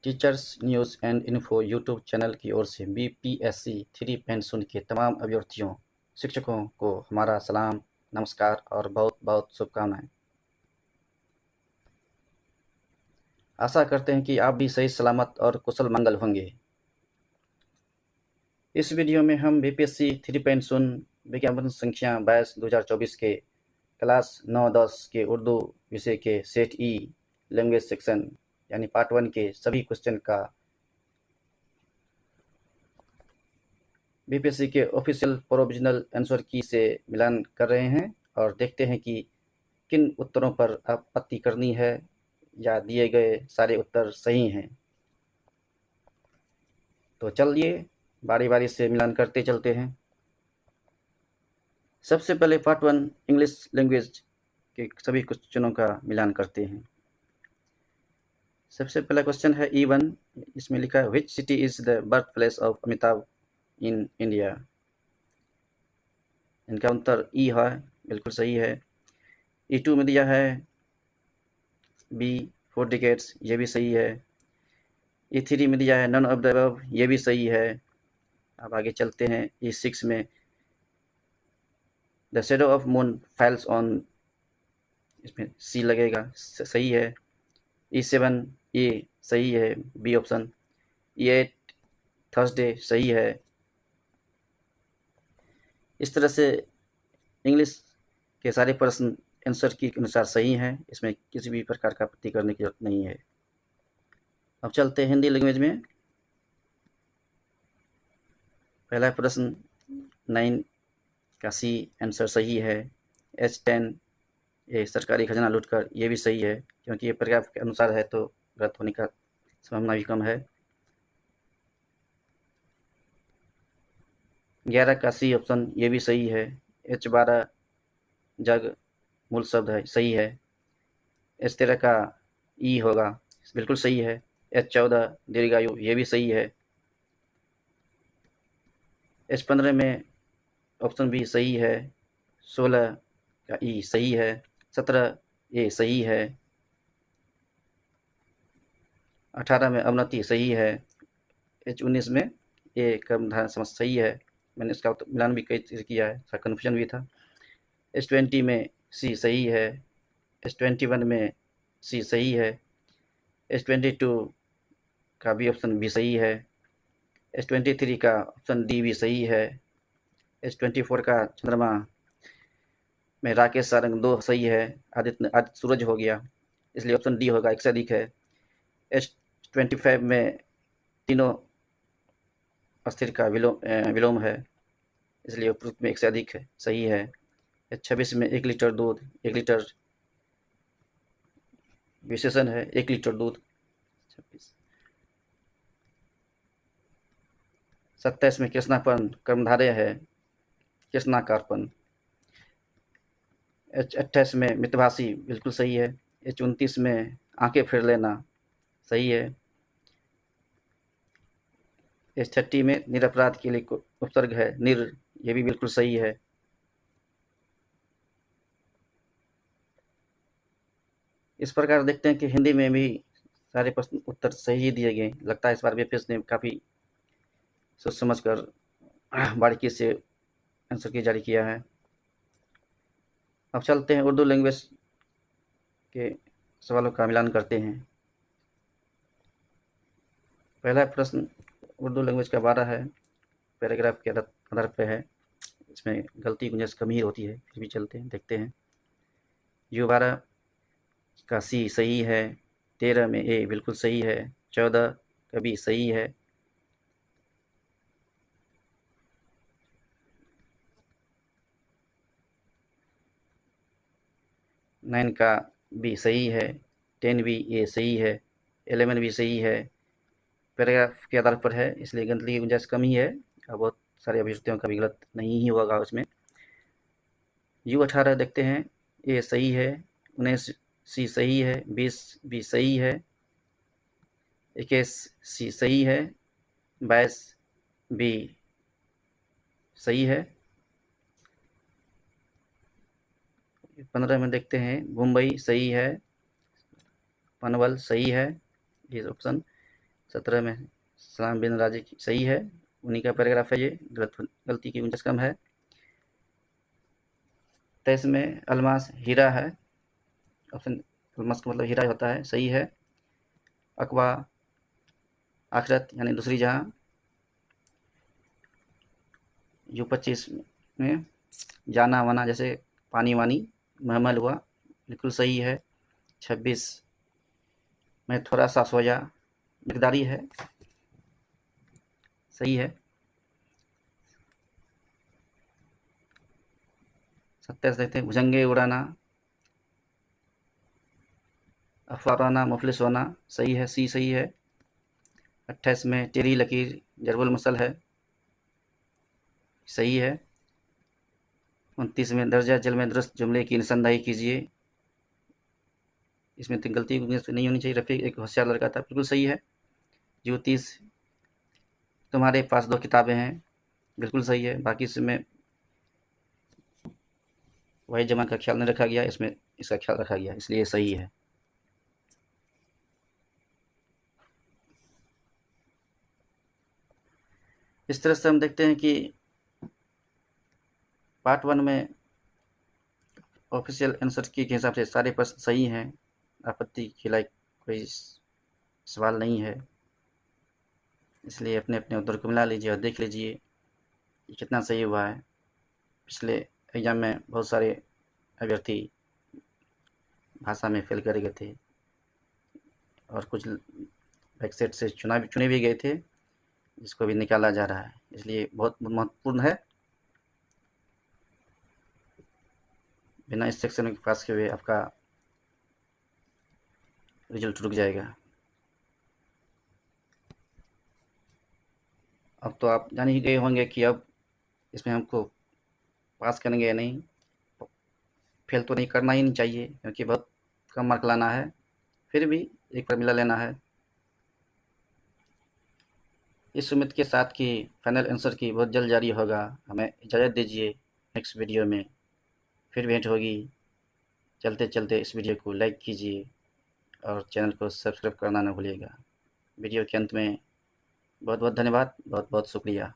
Teachers news and info YouTube channel की ओर से BPSC 3 के तमाम अभ्यर्थियों शिक्षकों को हमारा सलाम, नमस्कार और बहुत बहुत शुभकामनाएं। आशा करते हैं कि आप भी सही सलामत और कुशल मंगल होंगे। इस वीडियो में हम बीपीएससी 3 विज्ञापन संख्या 22 2024 के क्लास 9-10 के उर्दू विषय के सेट ई लैंग्वेज सेक्शन यानी पार्ट 1 के सभी क्वेश्चन का बीपीएससी के ऑफिशियल प्रोविजनल आंसर की से मिलान कर रहे हैं और देखते हैं कि किन उत्तरों पर आपत्ति करनी है या दिए गए सारे उत्तर सही हैं। तो चलिए बारी बारी से मिलान करते चलते हैं। सबसे पहले पार्ट 1 इंग्लिश लैंग्वेज के सभी क्वेश्चनों का मिलान करते हैं। सबसे पहला क्वेश्चन है E1। इसमें लिखा है which city is the birth place of Amitabh in India. इनका उत्तर ई है, बिल्कुल सही है। E2 में दिया है बी 4 डिकेट्स, ये भी सही है। E3 में दिया है नन ऑफ द अबव, ये भी सही है। अब आगे चलते हैं E6 में the shadow of moon falls on, इसमें सी लगेगा, सही है। E7 ये सही है, बी ऑप्शन। E8 थर्सडे, सही है। इस तरह से इंग्लिश के सारे प्रश्न आंसर की अनुसार सही हैं, इसमें किसी भी प्रकार का आपत्ति करने की जरूरत नहीं है। अब चलते हैं हिंदी लैंग्वेज में। पहला प्रश्न 9 का सी आंसर सही है। H10 ये सरकारी खजाना लूटकर, ये भी सही है, क्योंकि ये पैराग्राफ के अनुसार है तो गलत होने का संभावना भी कम है। 11 का सी ऑप्शन, ये भी सही है। H12 जग मूल शब्द है, सही है। H13 का ई होगा, बिल्कुल सही है। H14 दीर्घायु, ये भी सही है। H15 में ऑप्शन बी सही है। 16 का ई सही है। 17 ये सही है। 18 में अवनति सही है। H19 में ये कर्मधारय समास सही है। मैंने इसका मिलान भी कई चीज़ किया है, थोड़ा कन्फ्यूजन भी था। H20 में सी सही है। H21 में सी सही है। H22 का बी ऑप्शन भी सही है। H23 का ऑप्शन डी भी सही है। H24 का चंद्रमा में राकेश सारंग 2 सही है। आदित्य सूरज हो गया, इसलिए ऑप्शन डी होगा, एक से अधिक है। H25 में तीनों अस्थिर का विलोम है, इसलिए उपरोक्त में एक से अधिक है, सही है। H26 में 1 लीटर दूध, 1 लीटर विशेषण है, 1 लीटर दूध। 27 में कृष्णापन कर्मधारय है, कृष्णाकारपन। H28 में मितभाषी, बिल्कुल सही है। H29 में आंखें फेर लेना, सही है। H30 में निरपराध के लिए उपसर्ग है निर, ये भी बिल्कुल सही है। इस प्रकार देखते हैं कि हिंदी में भी सारे प्रश्न उत्तर सही ही दिए गए। लगता है इस बार बीपीएस ने काफ़ी सोच समझ कर बारीकी से आंसर की जारी किया है। अब चलते हैं उर्दू लैंग्वेज के सवालों का मिलान करते हैं। पहला प्रश्न उर्दू लैंग्वेज का 12 है, पैराग्राफ के आधार पर है, इसमें गलती गुंजाइश कम ही होती है, फिर भी चलते हैं, देखते हैं। U12 का सी सही है। 13 में ए बिल्कुल सही है। 14 का बी सही है। 9 का बी सही है। 10 भी ये सही है। 11 भी सही है। पैराग्राफ के आधार पर है, इसलिए गलती की गुंजाइश कम ही है और बहुत सारी अभियुक्तियों का भी गलत नहीं ही होगा उसमें। U18 देखते हैं, ये सही है। 19 सी सही है। 20 भी सही है। 21 सी सही है। 22 बी सही है। 15 में देखते हैं मुंबई सही है। पनवल सही है, ये ऑप्शन। 17 में सलाम बिन राजी सही है, उन्हीं का पैराग्राफ है ये, गलती की गुंजाइश कम है। 23 में अलमास हीरा है, ऑप्शन अलमास का मतलब हीरा होता है, सही है। अकवा आखिरत यानी दूसरी जहां। यू 25 में जाना वाना जैसे पानी वानी, महमल हुआ, बिल्कुल सही है। 26 में थोड़ा सा सोया, मिकदारी है, सही है। 27 देखते हैं, भुजंगे उड़ाना, अफवाराना मुफलिस होना, सही है, सी सही है। 28 में टेरी लकीर जरबुल मसल है, सही है। 29 में दर्जा जल में दुरुस्त जुमले की निशानदाही कीजिए, इसमें तो गलती नहीं होनी चाहिए। रफ़ीक एक होशियार लड़का था, बिल्कुल सही है। जो 30 तुम्हारे पास 2 किताबें हैं, बिल्कुल सही है। बाकी इसमें वही जमा का ख्याल नहीं रखा गया, इसमें इसका ख्याल रखा गया, इसलिए सही है। इस तरह से हम देखते हैं कि पार्ट 1 में ऑफिशियल आंसर की के हिसाब से सारे प्रश्न सही हैं, आपत्ति के लायक कोई सवाल नहीं है, इसलिए अपने अपने उत्तर को मिला लीजिए और देख लीजिए कि कितना सही हुआ है। पिछले एग्जाम में बहुत सारे अभ्यर्थी भाषा में फेल कर गए थे और कुछ बैकसेट से चुने भी गए थे, जिसको भी निकाला जा रहा है, इसलिए बहुत महत्वपूर्ण है। बिना इस सेक्शन में पास किए हुए आपका रिजल्ट रुक जाएगा। अब तो आप जान ही गए होंगे कि अब इसमें हमको पास करेंगे या नहीं, फेल तो नहीं करना ही नहीं चाहिए क्योंकि बहुत कम मार्क लाना है, फिर भी एक बार मिला लेना है। इस उम्मीद के साथ कि फाइनल आंसर की बहुत जल्द जारी होगा, हमें इजाज़त दीजिए। नेक्स्ट वीडियो में फिर भेंट होगी। चलते चलते इस वीडियो को लाइक कीजिए और चैनल को सब्सक्राइब करना ना भूलिएगा। वीडियो के अंत में बहुत बहुत धन्यवाद, बहुत बहुत शुक्रिया।